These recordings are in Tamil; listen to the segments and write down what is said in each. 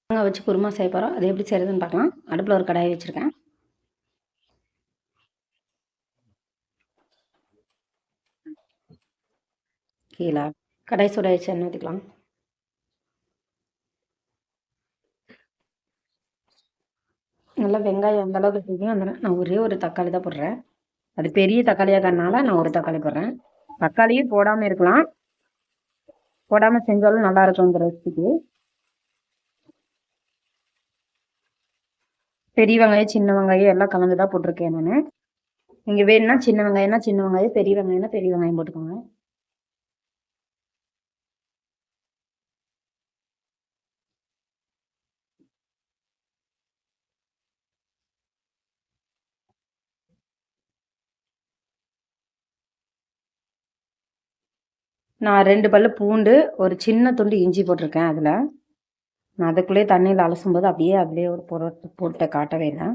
மாங்காய் வச்சு குருமா செய்ய போகிறோம். அது எப்படி செய்கிறதுன்னு பார்க்கலாம். அடுப்பில் ஒரு கடாயை வச்சுருக்கேன். கீழே கடாய் சூடாயிடுச்சு, எண்ணெய் ஊற்றிக்கலாம். நல்லா வெங்காயம் எந்த அளவுக்கு எடுத்துக்கிங்க அந்த நான் ஒரே ஒரு தக்காளி தான் போடுறேன். அது பெரிய தக்காளியாக இருக்கிறதுனால நான் ஒரு தக்காளி போடுறேன். தக்காளியும் போடாமல் இருக்கலாம், போடாமல் செஞ்சாலும் நல்லா இருக்கும் இந்த ரெசிபிக்கு. பெரிய வெங்காயம் சின்ன வெங்காயம் எல்லாம் கலந்து தான் போட்டிருக்கேன் நான். நீங்கள் வேணும்னா சின்ன வெங்காயம்னா சின்ன வெங்காயம், பெரிய வெங்காயம்னா பெரிய வெங்காயம் போட்டுக்கோங்க. நான் 2 பல்லு பூண்டு, ஒரு சின்ன துண்டு இஞ்சி போட்டிருக்கேன். அதில் நான் அதுக்குள்ளேயே தண்ணியில் அலசும்போது அப்படியே ஒரு போட்டு காட்டவே இல்லை.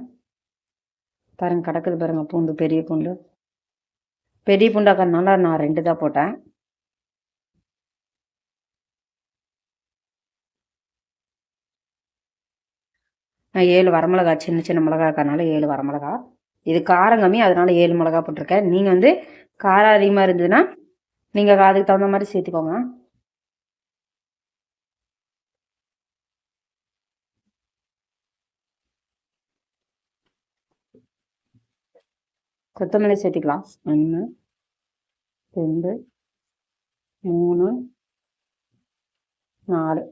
பாருங்க, கிடக்குது பாருங்க பூண்டு, பெரிய பூண்டு. பெரிய பூண்டாக்கிறதுனால நான் 2 தான் போட்டேன். நான் 7 வரமிளகா, சின்ன சின்ன மிளகா இருக்கிறதுனால 7 வரமிளகா. இது காரம் கம்மி, அதனால 7 மிளகா போட்டிருக்கேன். நீங்கள் வந்து காரம் அதிகமாக இருந்ததுன்னா நீங்கள் அதுக்கு தகுந்த மாதிரி சேர்த்துக்கோங்க. கொத்தமல்லி சேர்த்துக்கலாம். 1 2 3 4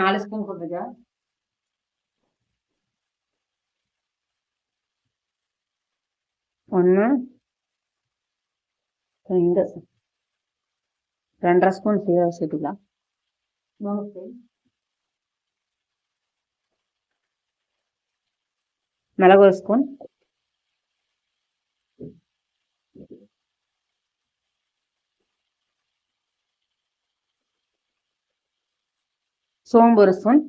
4 ஸ்பூன் போட்டுருக்கேன். 1 2 2.5 ஸ்பூன் சேர்த்துக்கலாம். 3 ஸ்பூன் மிளகு, 1 ஸ்பூன் சோம்பு, 1 ஸ்பூன்.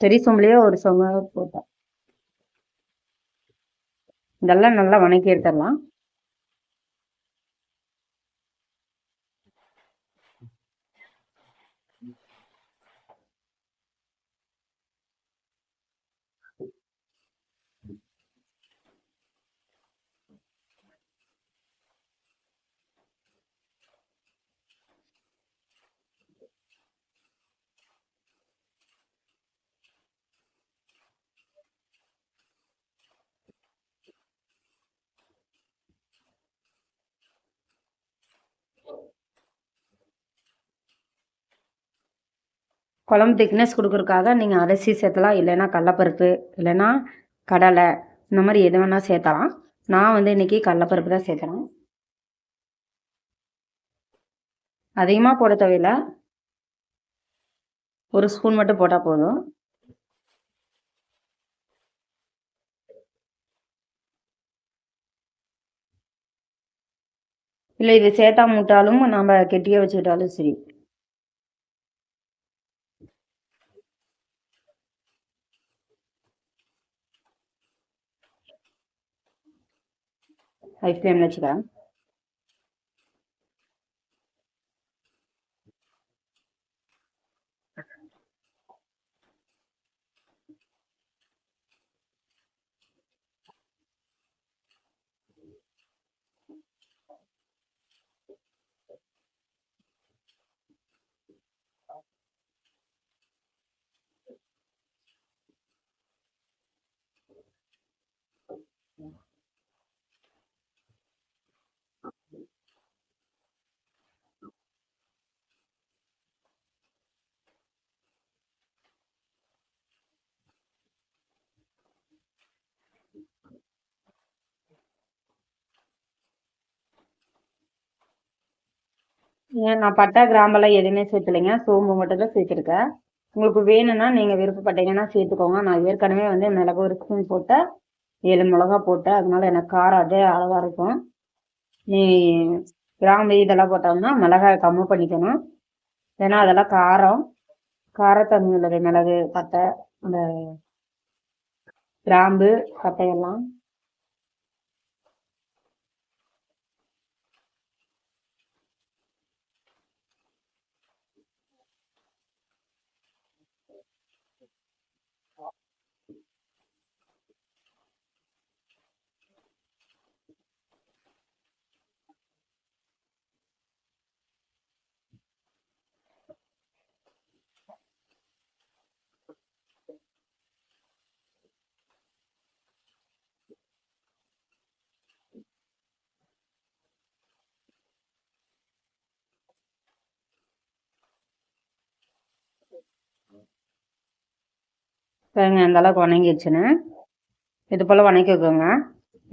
பெரிய சோம்புலேயே ஒரு சோம்பு போட்டேன். இதெல்லாம் நல்லா வணக்கி எடுத்துடலாம். குழம்பு திக்னஸ் கொடுக்குறதுக்காக நீங்கள் அரிசி சேர்த்தலாம், இல்லைன்னா கடலப்பருப்பு, இல்லைன்னா கடலை, இந்த மாதிரி எது வேணால் சேர்த்தலாம். நான் வந்து இன்றைக்கி கடலப்பருப்பு தான் சேர்க்குறேன். அதிகமாக போட தேவையில்லை, 1 ஸ்பூன் மட்டும் போட்டால் போதும். இல்லை இது சேர்த்தா மூட்டாலும் நம்ம கெட்டியாக வச்சுக்கிட்டாலும் சரி. ஹை ஃப்ளேமில் வச்சுக்கிறேன். ஏன் நான் பட்டை கிராம்பெல்லாம் எதுவுமே சேர்த்துலைங்க, சோம்பு மட்டும் தான் சேர்த்துருக்கேன். உங்களுக்கு வேணும்னா நீங்கள் விருப்பப்பட்டீங்கன்னா சேர்த்துக்கோங்க. நான் ஏற்கனவே வந்து மிளகு 1 ஸ்பூன் போட்டேன், 7 மிளகா போட்டேன், அதனால எனக்கு காரம் அதே அளவாக இருக்கும். நீ கிராம்பு இதெல்லாம் போட்டோம்னா மிளகாய் கம்மி பண்ணிக்கணும், ஏன்னா அதெல்லாம் காரத்தன்மை உள்ளது. மிளகு, பட்டை, இந்த கிராம்பு, பட்டையெல்லாம். பாருங்க அந்த அளவுக்கு வணங்கிடுச்சுன்னு. இது போல் வணக்கிக்கோங்க.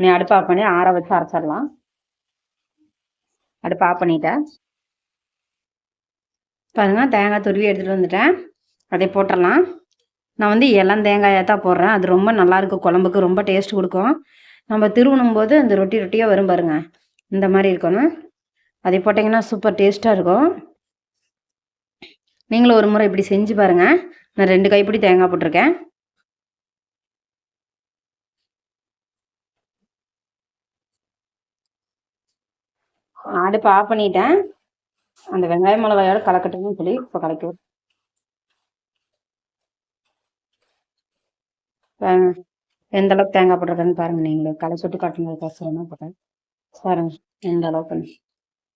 நீ அடுப்பு ஆஃப் பண்ணி ஆற வச்சு அரைச்சிடலாம். அடுப்பு ஆஃப் பண்ணிட்டேன். பாருங்க தேங்காய் துருவி எடுத்துகிட்டு வந்துட்டேன். அதை போட்டுடலாம். நான் வந்து இளம் தேங்காயாக தான் போடுறேன். அது ரொம்ப நல்லாயிருக்கும், குழம்புக்கு ரொம்ப டேஸ்ட் கொடுக்கும். நம்ம திருவணும் போது அந்த ரொட்டி ரொட்டியாக வரும் பாருங்க, இந்த மாதிரி இருக்கணும். அதை போட்டிங்கன்னா சூப்பர் டேஸ்ட்டாக இருக்கும். நீங்களும் ஒரு முறை இப்படி செஞ்சு பாருங்கள். நான் 2 கைப்பிடி தேங்காய் போட்டிருக்கேன். அடுப்பு ஆஃப் பண்ணிட்டேன். அந்த வெங்காய மிளகாயோட கலக்கட்டுன்னு சொல்லி இப்போ கலக்கி எந்த அளவுக்கு தேங்காய் போட்டிருக்கேன்னு பாருங்கள். நீங்களே களை சுட்டு காட்டுனதுக்கோசரம் போட்டேன். பாருங்க எந்த அளவுக்கு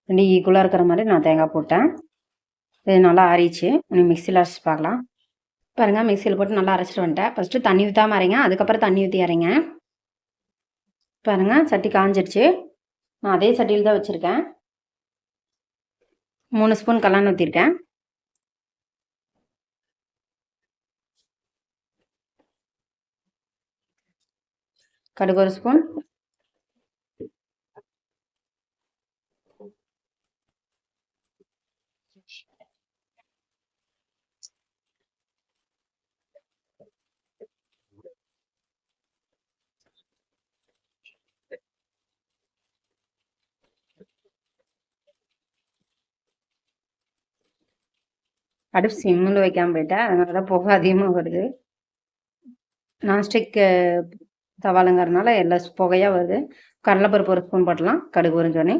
ரெண்டு ஈக்குவலாக இருக்கிற மாதிரி நான் தேங்காய் போட்டேன். இது நல்லா ஆறிச்சு. மிக்சியில் அரைச்சி பார்க்கலாம். பாருங்கள் மிக்சியில் போட்டு நல்லா அரைச்சிட்டு வந்துட்டேன். ஃபஸ்ட்டு தண்ணி ஊற்றாமல் அரைங்க, அதுக்கப்புறம் தண்ணி ஊற்றி அரைங்க. பாருங்கள் சட்டி காஞ்சிடுச்சு. நான் அதே சட்டியில் தான் வச்சுருக்கேன். 3 ஸ்பூன் கல்லெண்ணெய் ஊற்றிருக்கேன். கடுகு 1 ஸ்பூன். அடுப்பு சிம்மில் வைக்காமல் போயிட்டேன், அதனால தான் புகை அதிகமாக வருது. நான்ஸ்டிக் தவாலுங்கிறதுனால எல்லா புகையாக வருது. கடலைப்பருப்பு 1 ஸ்பூன் போட்டலாம். கடுகு உரிஞ்சோடனே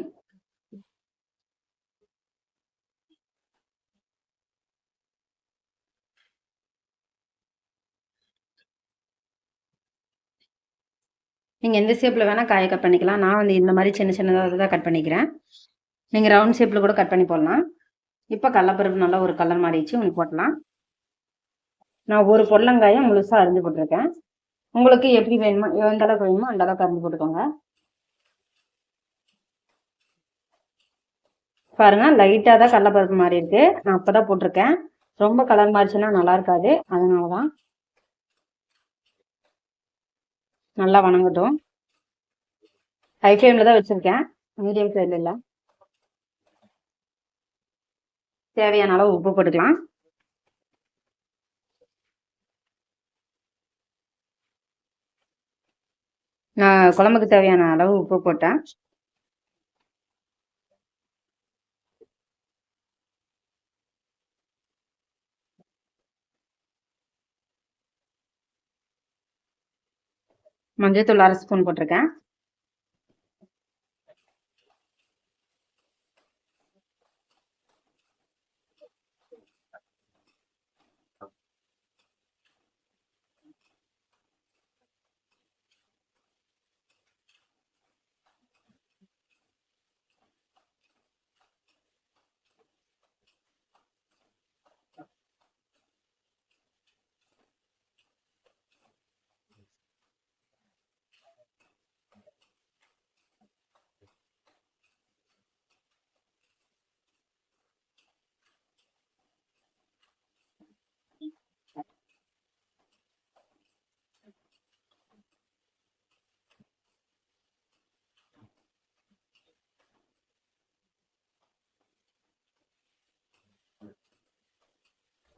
நீங்கள் எந்த ஷேப்பில் வேணால் காயை கட் பண்ணிக்கலாம். நான் வந்து இந்த மாதிரி சின்ன சின்னதாக தான் கட் பண்ணிக்கிறேன். நீங்கள் ரவுண்ட் ஷேப்பில் கூட கட் பண்ணி போடலாம். இப்போ கடலைப்பருப்பு நல்லா ஒரு கலர் மாறிடுச்சு. உங்களுக்கு போட்டலாம். நான் ஒரு பொடலங்காயை முழுசாக அரிஞ்சு போட்டிருக்கேன். உங்களுக்கு எப்படி வேணுமோ, எந்த அளவுக்கு வேணுமோ அந்த அளவுக்கு அரிஞ்சு போட்டுக்கோங்க. பாருங்க லைட்டாக தான் கடலைப்பருப்பு மாறி இருக்கு. நான் அப்போ தான் போட்டிருக்கேன். ரொம்ப கலர் மாறிச்சுன்னா நல்லா இருக்காது, அதனால தான். நல்லா வணங்கட்டும். ஹை ஃப்ளேமில் தான் வச்சுருக்கேன், மீடியம் ஃப்ளேமில் இல்லை. தேவையான அளவு உப்பு போட்டுக்கலாம். நான் குழம்புக்கு தேவையான அளவு உப்பு போட்டேன். மஞ்சள்தூள் 1/2 ஸ்பூன் போட்டிருக்கேன்.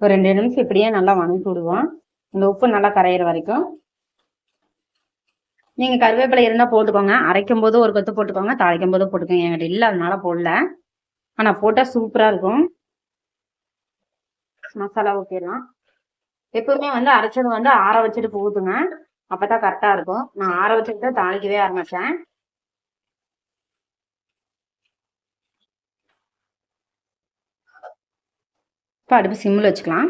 ஒரு 2 நிமிஷம் இப்படியே நல்லா வணக்கி விடுவோம், இந்த உப்பு நல்லா கரையிற வரைக்கும். நீங்க கருவேப்பிலை இருந்தா போட்டுக்கோங்க. அரைக்கும் போது ஒரு கொத்து போட்டுக்கோங்க, தாளிக்கும் போது போட்டுக்கோங்க. என்கிட்ட இல்லை அதனால போடல. ஆனா போட்டா சூப்பரா இருக்கும். மசாலா ஊற்றிடலாம். எப்பவுமே வந்து அரைச்சது வந்து ஆற வச்சுட்டு ஊற்றுங்க, அப்பதான் கரெக்டா இருக்கும். நான் ஆற வச்சுட்டு தான் தாளிக்கவே ஆரம்பிச்சேன். இப்போ அடுப்பு சிம்மில் வச்சுக்கலாம்.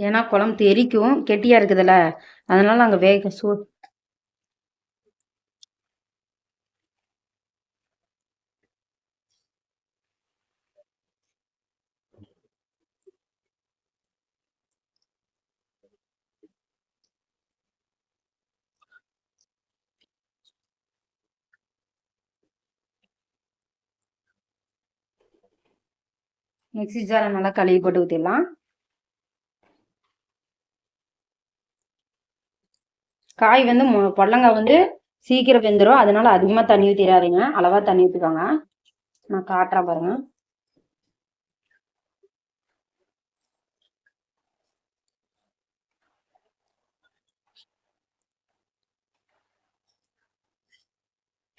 ஏன்னா குழம்பு தெறிக்கும், கெட்டியாக இருக்குதுல்ல, அதனால நாங்கள் வேக மிக்ஸி ஜாரை நல்லா கழுவி போட்டு ஊற்றிடலாம். காய் வந்து பொடலங்காய் வந்து சீக்கிரம் வெந்துடும், அதனால அதிகமாக தண்ணி ஊற்றிடாதீங்க, அளவாக தண்ணி ஊற்றிக்கோங்க. நான் காட்டுறேன் பாருங்க.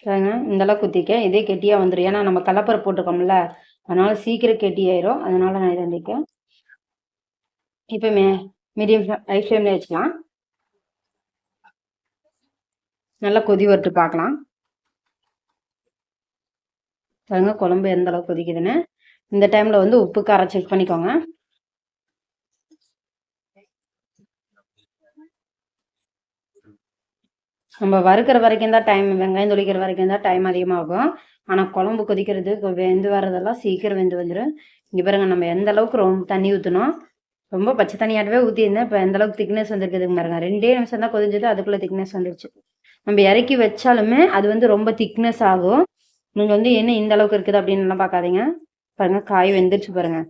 சரிங்க, இந்த அளவுக்கு ஊற்றிக்கேன். இதே கெட்டியாக வந்துடும், ஏன்னா நம்ம கடலப்பருப்பு போட்டிருக்கோம்ல, அதனால சீக்கிரம் கெட்டியாயிரும். அதனால நான் இதை வந்துக்கேன். இப்போ மீடியம் ஹை ஃப்ளேமில் வச்சுக்கலாம். நல்லா கொதி வரட்டு பார்க்கலாம். பாருங்க குழம்பு எந்த அளவுக்கு கொதிக்குதுன்னு. இந்த டைமில் வந்து உப்பு காரம் செக் பண்ணிக்கோங்க. நம்ம வறுக்கிற வரைக்கும் தான் டைம், வெங்காயம் தொளிக்கிற வரைக்கும் தான் டைம் அதிகமாகும். ஆனால் குழம்பு கொதிக்கிறது வெந்து வர்றதெல்லாம் சீக்கிரம் வெந்து வந்துடும். இங்கே பாருங்க, நம்ம எந்த அளவுக்கு ரொம்ப தண்ணி ஊற்றணும், ரொம்ப பச்சை தண்ணியாட்டவே ஊற்றியிருந்தேன். இப்போ எந்த அளவுக்கு திக்னஸ் வந்துருக்குதுங்க பாருங்க. 2 நிமிஷம் தான் கொதிஞ்சது, அதுக்குள்ளே திக்னஸ் வந்துடுச்சு. நம்ம இறக்கி வச்சாலுமே அது வந்து ரொம்ப திக்னஸ் ஆகும். நீங்கள் வந்து என்ன இந்த அளவுக்கு இருக்குது அப்படின்னு பார்க்காதீங்க. பாருங்க காய் வெந்துருச்சு பாருங்க.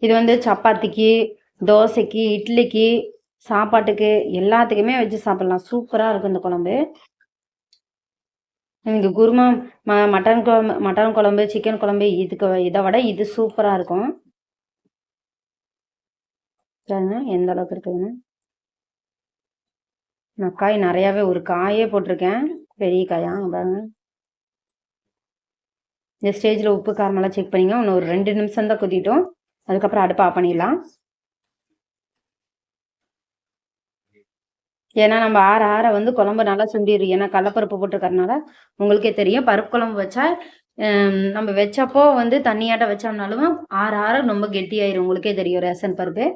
இது வந்து சப்பாத்திக்கு, தோசைக்கு, இட்லிக்கு, சாப்பாட்டுக்கு எல்லாத்துக்குமே வச்சு சாப்பிடலாம். சூப்பராக இருக்கும் இந்த குழம்பு. எனக்கு குருமா, மட்டன் குழம்பு, சிக்கன் குழம்பு இதை விட இது சூப்பராக இருக்கும். பாருங்க எந்த அளவுக்கு இருக்குதுன்னு. நான் காய் நிறையாவே, ஒரு காயே போட்டிருக்கேன், பெரிய காயா. பாருங்க, இந்த ஸ்டேஜில் உப்பு காரமெல்லாம் செக் பண்ணிங்க. இன்னும் ஒரு 2 நிமிஷம் தான் கொதிட்டோம், அதுக்கப்புறம் அடுப்பை ஆஃப் பண்ணிடலாம். ஏன்னா நம்ம ஆற வந்து குழம்பு நல்லா சுண்டிடும். ஏன்னா கடலப்பருப்பு போட்டிருக்கறனால உங்களுக்கே தெரியும், பருப்பு குழம்பு வச்சா நம்ம வச்சப்போ வந்து தண்ணியாட்ட வச்சோம்னாலும் ஆற ரொம்ப கெட்டியாயிரும். உங்களுக்கே தெரியும் ரேஷன் பருப்பு.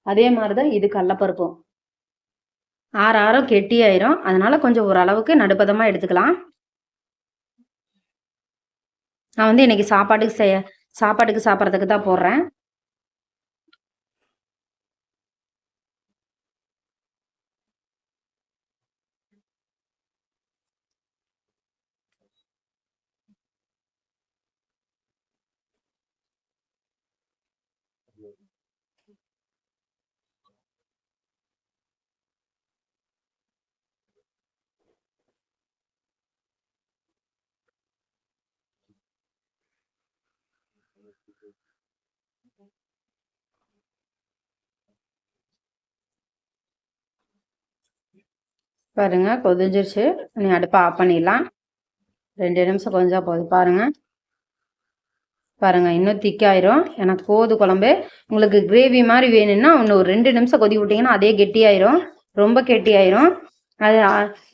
அதே மாதிரி தான் இது கடலப்பருப்பும், ஆற கெட்டியாயிரும். அதனால கொஞ்சம் ஓரளவுக்கு நடுப்பதமாக எடுத்துக்கலாம். நான் வந்து இன்னைக்கு சாப்பாட்டுக்கு சாப்பிட்றதுக்கு தான் போடுறேன். பாருங்க கொதிஞ்சிருச்சு. நீ அடுப்பை ஆஃப் பண்ணிடலாம். 2 நிமிஷம் கொஞ்சம் போகுது பாருங்க. பாருங்க இன்னும் திக்காயிரும். எனக்கு போது குழம்பு. உங்களுக்கு கிரேவி மாதிரி வேணும்னா இன்னும் ஒரு 2 நிமிஷம் கொதி விட்டிங்கன்னா அதே கெட்டியாயிரும், ரொம்ப கெட்டியாயிரும். அது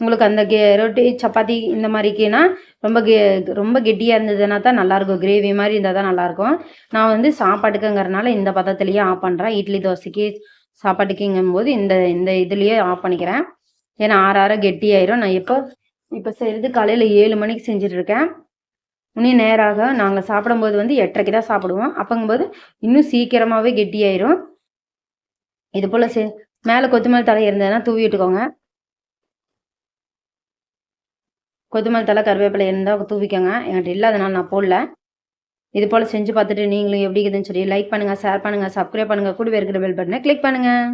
உங்களுக்கு அந்த ரொட்டி சப்பாத்தி இந்த மாதிரிக்குன்னா ரொம்ப கெட்டியாக இருந்ததுன்னா தான் நல்லாயிருக்கும். கிரேவி மாதிரி இருந்தால் தான் நல்லாயிருக்கும். நான் வந்து சாப்பாட்டுக்குங்கிறனால இந்த பதத்துலேயே ஆஃப் பண்ணுறேன். இட்லி தோசைக்கு சாப்பாட்டுக்குங்கும்போது இந்த இந்த இதுலேயே ஆஃப் பண்ணிக்கிறேன். ஏன்னா ஆற கெட்டியாயிரும். நான் இப்போ செய்கிறது காலையில் 7 மணிக்கு செஞ்சிட்ருக்கேன். இன்னும் நேராக நாங்கள் சாப்பிடும்போது வந்து 8:30க்கு தான் சாப்பிடுவோம். அப்போங்கும்போது இன்னும் சீக்கிரமாகவே கெட்டியாயிரும். இது போல் மேலே கொத்தமல்லி தழை இருந்ததுன்னா தூவி விட்டுக்கோங்க. கொத்தமல்லி தழை, கருவேப்பிலை இருந்தால் தூவிக்கோங்க. என்கிட்ட இல்லாதனால நான் போடல. இது போல் செஞ்சு பார்த்துட்டு நீங்களும் எப்படி இருக்குதுன்னு சொல்லி லைக் பண்ணுங்கள், ஷேர் பண்ணுங்கள், சப்ஸ்கிரைப் பண்ணுங்கள், கூடவே இருக்கிற பெல் பட்டனை கிளிக் பண்ணுங்கள்.